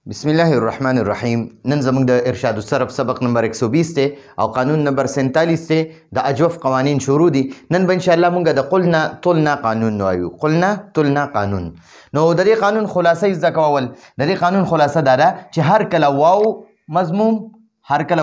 بسم الله الرحمن الرحیم. نن زموږ د ارشاد الصرف سبق نمبر 120 دی او قانون نمبر 47 دی. د اجوف قوانین شروع دي. نن به ان شاء الله موږ د قلنا تلنا قانون وایو. قلنا تلنا قانون. نو د دې قانون خلاصه زده کول. د دې قانون خلاصه دا ده چې هر کله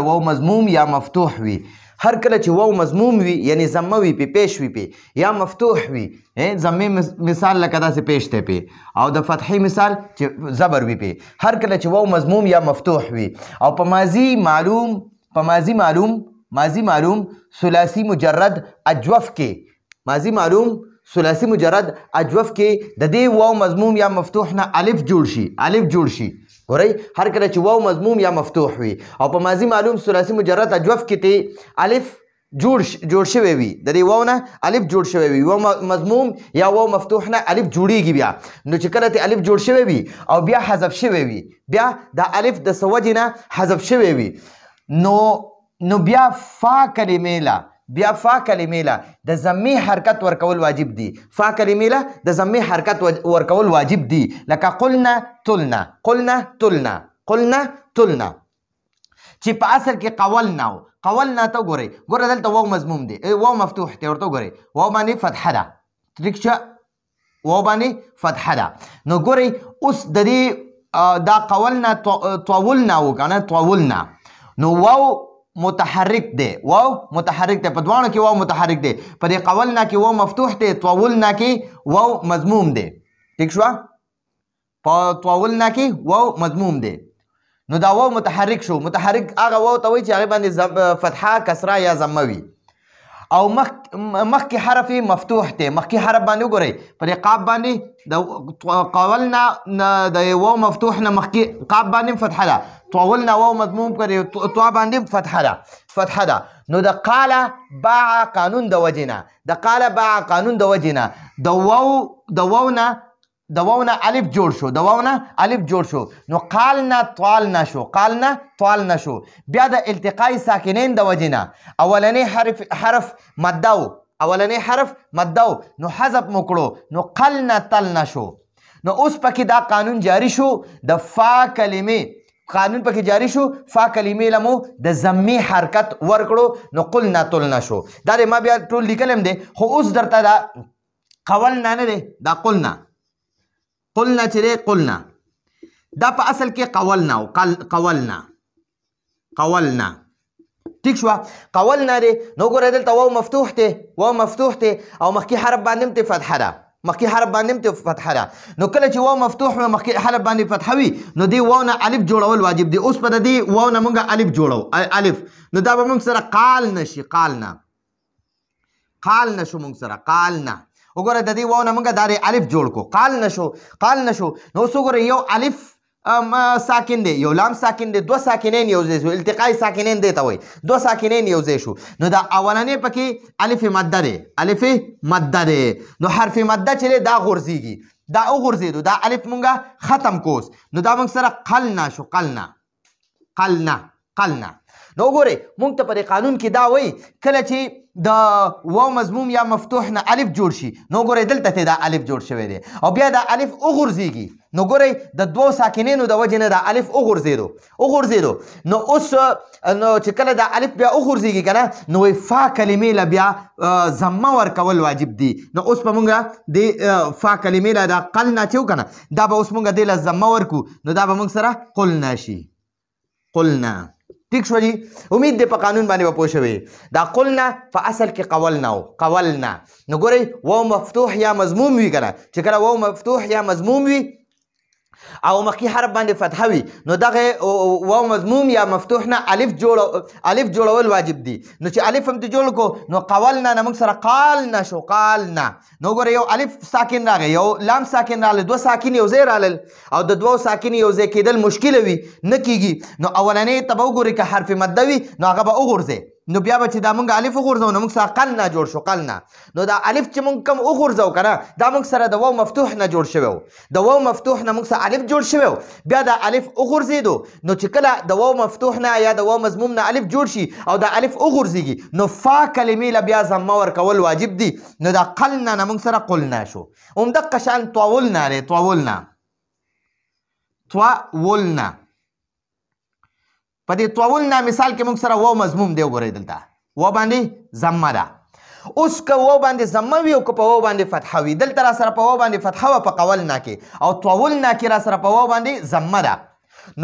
واو مضموم یا مفتوح وي. هر کله چې واو مضموم وي یعنی ضمه وي پې پیش وي پې یا مفتوح وي، ضمې مثال لکه داسې پیش دی پې، او د فتحې مثال چې زبر وي پې. هر کله چې واو مضموم یا مفتوح وي او په ماضي معلوم ثلاثي مجرد اجوف کې د دې واو مضموم یا مفتوح نه الف جوړ شي. ګورئ، هر کله چې واو مضموم یا مفتوح وي او په ماضي معلوم ثلاثي مجرد اجوف کې ته الف جوړ شوی وي، د دې واو نه الف جوړ شوی وي، واو مضموم یا واو مفتوح نه الف جوړیږي. بیا نو چې کله ته الف جوړ شوی وي او بیا حذف شوی وي، بیا د الف د څه وجې نه حذف شوی وي، نو بیا فا کلمې له د ضمې حرکت ورکول واجب دي. فا کلمې له د ضمې حرکت ورکول واجب دي، لکه قلنا تلنا چې په اصل کې قولنا ته ګورئ دلته واو مضموم دی، واو مفتوح دی، ورته ګورئ واو باندې فتحه ده، ټیک شه، واو باندې فتحه ده. نو ګورئ اوس د دې دا قولنا طولنا وکنه طولنا، نو واو متحرک دی، په دوانو کې واو متحرک دی. په دې قولنا کې واو مفتوح دی، طولنا کې واو مضموم دی، ٹھیک شو؟ په طولنا کې واو مضموم دی، نو دا واو متحرک شو. متحرک هغه واو ته وایي چې هغې باندې فتحه کسره یا ضمه وي، او مخکې حرف مفتوح دی. مخکې حرف باندې وګورئ په دې قاب باندې د قولنا د واو مفتوح نه مخکې قاب باندې فتحه ده، طولنا واو مضموم کړي طوا باندې فتحه ده. نو د قال باع قانون د وجې نه د واو نه الف جوړ شو، نو قالنا طالنا شو. بیا د التقاء ساکنین د وجې نه اولنی حرف مدو نو حذف مکړو، نو قلنا تلنا شو. نو اوس پکې دا قانون جاری شو، د فا کلمې قانون پکې جاری شو، فا کلمې لمو د ضمې حرکت ورکړو، نو قلنا تلنا شو. دا ما بیا ټول لیکلم دی، خو اوس درته دا قولنا نه دی، دا قلنا چې دی قلنا، دا په اصل کې قولنا ٹھیک شو؟ قولنا دی. نو ګوره دلته واو مفتوح دی او مخکې حرف باندې هم فتحه ده. نو کله چې واو مفتوح وي مخکې حرف باندې فتحه وي، نو دې واو نه الف جوړول واجب دي. اوس په د دې واو نه موږ الف جوړو، نو دا به موږ سره قال نشي، قال نشو موږ سره قالنا. وګوره د دې واو نه موږ دا الف جوړ کو، قال نشو. نو اوس وګوره یو الف ساکن دی، یو لام ساکن دی، دو ساکنین یو ځای شو، التقاء ساکنین دی ته وایي، دو ساکنین یو ځای شو. نو دا اولنی پکې الف مده دی، نو حرف مده چې دی دا غورځېږي، دا وغورځېدو، دا الف مونږه ختم کوس، نو دا موږ سره قلنا شو، قلنا. نو وګورئ مونږ ته په دې قانون کې دا وایي کله چې د واو مضموم یا مفتوح نه الف جوړ شي، نو ګورئ دلته ته دا الف جوړ شوی دی او بیا دا الف وغورځېږي، نو ګورئ د دوو ساکنینو د وجې نه دا الف وغورځېدو. نو اوس نو چې کله دا الف بیا وغورځېږي که نه، نو وایي فا کلمې له بیا ضمه ورکول واجب دي. نو اوس به مونږ د فا کلمې له دا قلنا چې وکړه، دا به اوس مونږ دې له ضمه ورکو، نو دا به مونږ سره قلنا شي، قلنا. ٹھیک شو جی؟ امید دی په قانون باندې به پوه شوې. دا قلنا په اصل کې قولنا. نو ګورئ واو مفتوح یا مضموم وي که نه، چې کله واو مفتوح یا مضموم وي او مخکې حرف باندې فتحه وي، نو دغه واو مضموم یا مفتوح نه الف جوړول واجب دي. نو چې الف هم ته جوړ کو، نو قولنا نه موږ سره قالنا شو، قالنا. نو ګوره یو الف ساکن راغی، یو لام ساکن راغلی، دوه ساکن یو ځای رالل، او د دوو ساکن یو ځای کېدل مشکله وي، نه کېږي. نو اولنی ته به وګورئ که حرف مده وي نو هغه به وغورځئ، نو بیا به چې دا مونږ الف وغورځو نو مونږ سره قلنا جوړ شو، قلنا. نو دا الف چې مونږ کم وغورځو که نه، دا مونږ سره د واو مفتوح نه جوړ شوی و، د واو مفتوح نه مونږ سره الف جوړ شوی و، بیا دا الف وغورځېدو، نو چې کله د واو مفتوح نه یا د واو مضموم نه الف جوړ شي او دا الف وغورځېږي، نو فا کلمې له بیا ضمه ورکول واجب دي. نو دا قلنا نه مونږ سره قلنا شو. همدقه شان طولنا دی، طولنا. په دې طولنا مثال کې موږ سره واو مضموم دی. وګورئ دلته واو باندې ضمه ده. اوس که واو باندې ضمه وي او که په واو باندې فتحه وي، دلته را سره په واو باندې فتحه وه په قولنا کې، او طولنا کې را سره په واو باندې ضمه ده.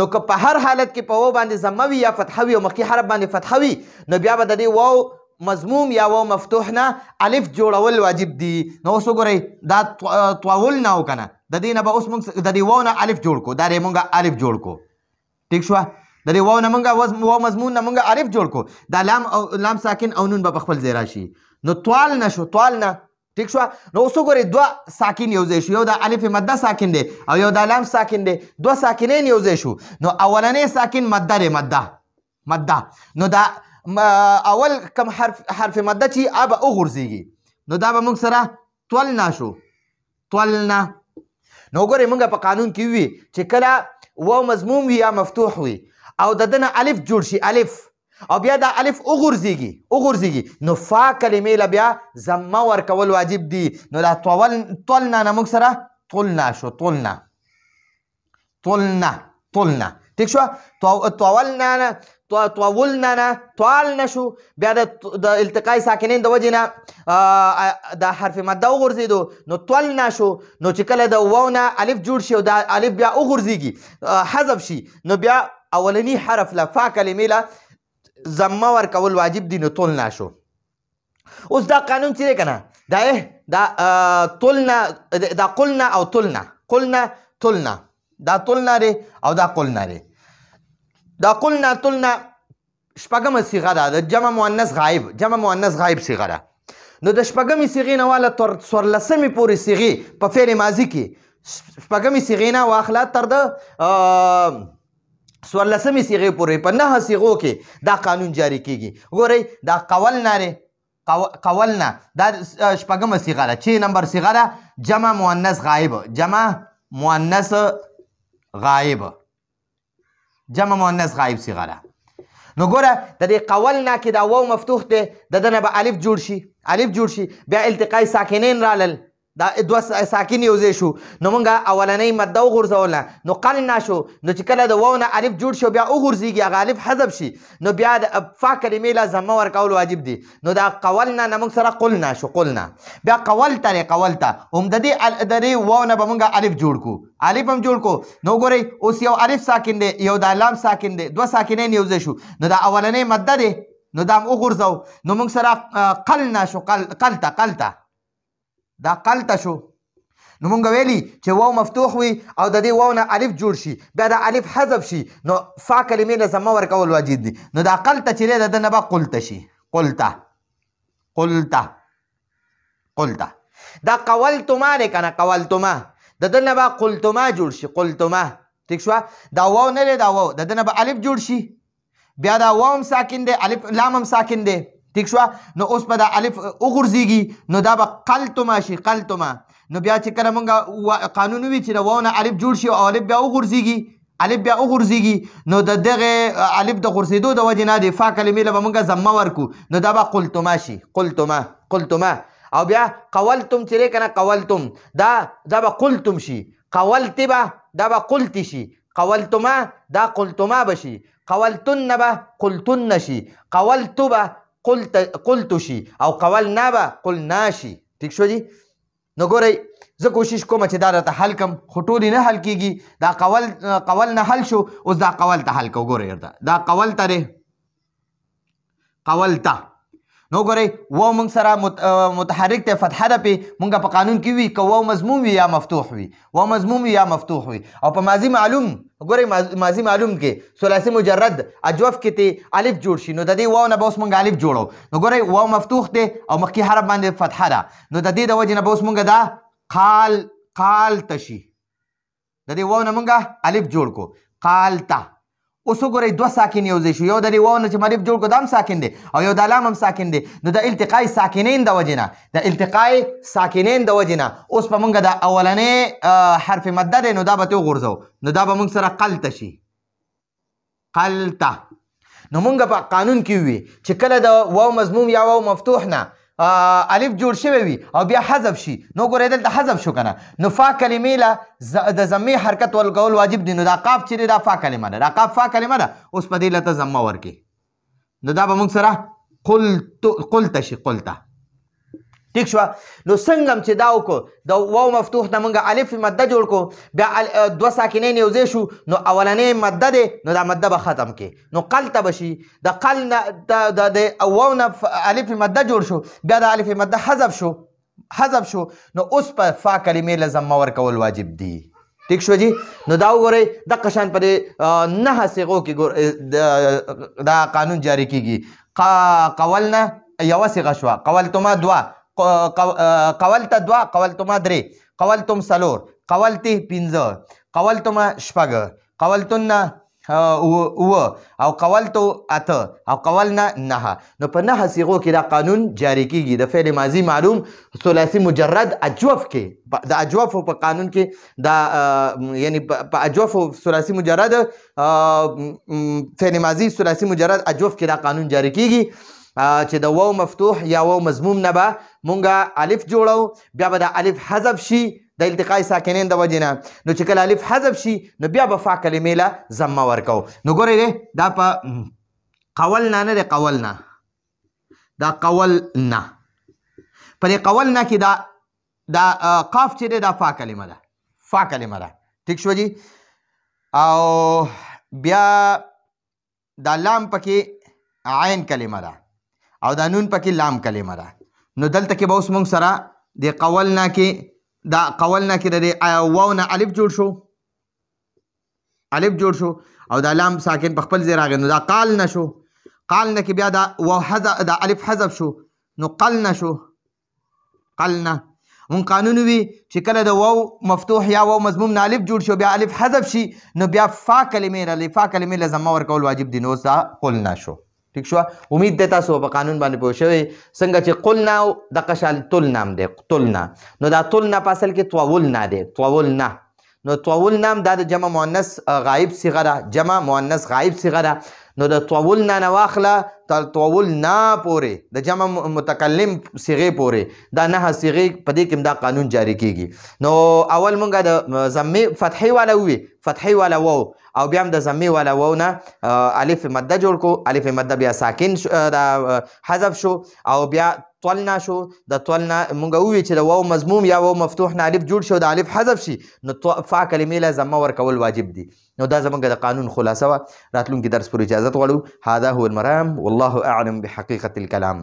نو که په هر حالت کې په واو باندې ضمه وي یا فتحه وي او مخکې حرف باندې فتحه وي، نو بیا به د دې واو مضموم یا واو مفتوح نه الف جوړول واجب دي. نو اوس وګورئ دا طولنا و که نه، د دې نه به اوس موږ د دې واو نه الف جوړ کړو. دا دی موږ الف جوړ کړو. ټیک شوه؟ د دې واو نه موږ واو مضمون نه موږ الف جوړ کړو. دا لام ساکن او نون به په خپل ځای راشي. نو طالنا شو، طالنا. ټیک شوه؟ نو اوس وګورئ دوه ساکن یو ځای شو، یو دا الف مده ساکن دی او یو دا لام ساکن دی. دوه ساکنین یو ځای شو. نو اولنی ساکن مده دی، مده. نو دا اول کم حرف مده چې به وغورځېږي، نو دا به موږ سره طولنا شو، طولنا. نو وګورئ موږ په قانون کې وي چې کله واو مضموم وي یا مفتوح وي او د ده نه الف جوړ شي، الف، او بیا دا الف وغورځېږي، نو فا کلمې له بیا ضمه ورکول واجب دي. نو دا طولنا نه موږ سره طولنا شو، طولنا. ټیک شوه؟ طولنا نه طولنا نه طالنا شو. بیا د التقای ساکنین د وجې نه دا حرف مده وغورځېدو، نو طولنا شو. نو چې کله د واو نه الف جوړ شي او دا الف بیا وغورځېږي، حذف شي، نو بیا اولني حرف له فا کلمې له ضمه ورکول واجب دي. نو طولنا شو. اوس دا قانون چې دی که نه، دا طولنا، دا قلنا او طولنا، طولنا، دا طولنا دی او دا قلنا دی. دا قلنا طولنا شپږمه صیغه ده، د جمع مؤنث غایب صیغه ده. نو د شپږمې صیغې نه واله تر څوارلسمې پورې صیغې په فعل ماضي کې، شپږمې صیغې نه واخله تر د څوارلسمې صیغې پورې په 9 صیغو کې دا قانون جاری کیږي. وګورئ دا قولنا دی، قولنا دا شپږمه صیغه ده. 6 نمبر صیغه ده جمع مؤنث غایب، جمع مؤنث غایب صیغه ده. نو ګوره د دې قولنا کې دا واو مفتوح دی، د ده نه به الف جوړ شي، بیا التقای ساکنین رالل، دا دوه ساکن یو ځای شو. نو موږ اولنۍ مده وغورځوله، نو قلنا شو. نو چې کله د واو نه الف جوړ شي بیا وغورځېږي، هغه الف حذف شي، نو بیا د فا کلمې له ضمه ورکول واجب دي. نو دا قولنا نه موږ سره قلنا شو، قلنا. بیا قولته هم د دې واو نه به موږ الف جوړ کړو، الف هم جوړ کړو. نو ګورئ اوس یو الف ساکن دی، یو دا لام ساکن دی، دوه ساکنین یو ځای شو. نو دا اولنۍ مده دی، نو دا هم وغورځو. نو موږ سره قلنا شو، قلته، دا قلته شو. نو مونږ ویلي چې واو مفتوح وي او د دې واو نه الف جوړ شي، بیا دا الف حذف شي، نو فا کلمې له ضمه ورکول واجب دي. نو دا قلته چې دی د ده نه به قلته شي، قلته. دا قولتما دی که نه، قولتما، د ده نه به قلتما جوړ شي، قلتما. ټیک شوه؟ دا واو نه دی، دا واو د ده نه به الف جوړ شي، بیا دا واو هم ساکن دی، الف لام هم ساکن دی. ٹھیک شو؟ نو اوس په دا الف وغورځېږي، نو دا به قلتما شي، قلتما. نو بیا چې کله مونږ قانون وي چې د واو نه الف جوړ شي او الف بیا وغورځېږي، نو د دغې الف د غورځېدو د وجې نه د فا کلمې له به مونږ ضمه ورکړو، نو دا به قلتما شي، قلتما. او بیا قولتم چې دی که نه، قولتم دا به قلتم شي، قولتې به دا به قلتې شي، قولتما دا قلتما به شي، قولتن به قلتن شي، قولتو به قلتو شي، او قولنا به قلنا شي. ٹھیک شو جی؟ نو ګورئ زه کوشش کوم چې دا راته حل کم، خو ټولې نه حل کېږي. دا قول نه حل شو، اوس دا قول ته حل کو. ګورئ دا قول ته دی، قول ته. نو ګورئ واو موږ سره متحرک ته فتحه ده پې، موږ په قانون کې وي که واو مضموم وي یا مفتوح وي، واو مضموم وي یا مفتوح وي. او په ماضي معلوم، ګورئ ماضي معلوم کې ثلاثي مجرد اجوف کې ته الف جوړ شي، نو د دې واو نه به اوس موږ الف جوړو. نو ګورئ واو مفتوح دی او مخکې حرف باندې فتحه ده، نو د دې د وجې نه به اوس موږ دا قالته شي، د دې واو نه موږ الف جوړ کړو، قالته. اوس وګورئ دوه ساکن یو ځای شو، یو د دې واو نه چې الف جوړ کړو دا هم ساکن دی او یو دا لام هم ساکن دی. نو د التقای ساکنین د وجې نه، اوس به موږ د اولنۍ حرف مده دی، نو دا به ته وغورځو، نو دا به موږ سره قلته شي، قلته. نو موږ په قانون کې وي چې کله د واو مضموم یا واو مفتوح نه الف جوړ شوی وي او بیا حذف شي نو ګورئ دلته حذف شو که نه نو فا کلمې له د ضمې حرکت ورکول واجب دي نو دا قاف چې دی دا فا کلمه ده دا قاف فا کلمه ده اوس په دې لته ضمه ورکړي نو دا به موږ سره قلته شي قلته ٹھیک شوه نو څنګه هم چې دا وکړو د واو مفتوح نه موږ الف مده جوړ کړو بیا دوه ساکنین یو ځای شو نو اولنۍ مده دی نو دا مده به ختم کې نو قلته به شي د قل نه د واو نه الف مده جوړ شو بیا د الف مده حذف شو نو اوس په فا کلمې له ضمه ورکول واجب دي ٹھیک شو جی نو دا وګورئ دغه شان په 9 صيغو کې دا قانون جاری کیږي قولنا یوه صيغه شوه قولتما 2 قولت 2 قولتما 3 قولتم 4 قولتی 5 قولتما 6 قولتن او قولتو 8 او قولنا 9 نو په 9 صيغو کې دا قانون جاری کیږي د فعل ماضي معلوم ثلاثي مجرد اجوف کې د اجوف په قانون کې دا یعنی په اجوف ثلاثي مجرد فعل ماضي ثلاثي مجرد اجوف کې دا قانون جاری کیږي چې د واو مفتوح یا واو مضموم نه به مونږه الف جوړو بیا به د الف حذف شي د التقاء ساکنین د وجې نه نو چې کله الف حذف شي نو بیا به فا کلمې له ضمه ورکو نو ګورئ دی دا په قولنا نه دی قولنا دا قولنا په دې قولنا کې دا قاف چې دی دا فا کلمه ده ټیک شو جی او بیا دا لام پکې عین کلمه ده او دا نون پکې لام کلمه ده نو دلته کې به اوس موږ سره د قولنا کې د واو نه الف جوړ شو او دا لام ساکن په خپل ځای راغی نو دا قالنا شو قالنا کې بیا دا الف حذف شو نو قلنا مون قانون وی چې کله د واو مفتوح یا واو مضموم نه الف جوړ شو بیا الف حذف شي نو بیا فا کلمې له ضمه ورکول واجب دي نو دا قلنا شو ٹھیک شو امید ده تاسو په قانون باندې پوه شوئ څنګه چې قلنا دغه شان تلنا هم دی تلنا نو دا تلنا په اصل کې طولنا دی نو طولنا هم دا د جمع مؤنث غایب صیغه ده جمع مؤنث غایب صیغه ده نو د طولنا نه واخله تر طولنا پورې د جمع متکلم صیغې پورې دا 9 صیغې په دې کې دا قانون جاری کیږي نو اول مونږه د ضمې فتحې والا وي فتحې والا واو او بیا هم د ضمې والا واو نه الف مده جوړ کو الف مده بیا ساکن حذف شو او بیا طولنا شو د طولنا مونږ ووی چې د واو مضموم یا واو مفتوح نه الف جوړ شو د الف حذف شي نو فا کلمې له ضمه ورکول واجب دي نو دا زمونږ د قانون خلاصه وه راتلونکي درس پورې اجازت غواړو هذا هو المرام والله اعلم بحقیقة الكلام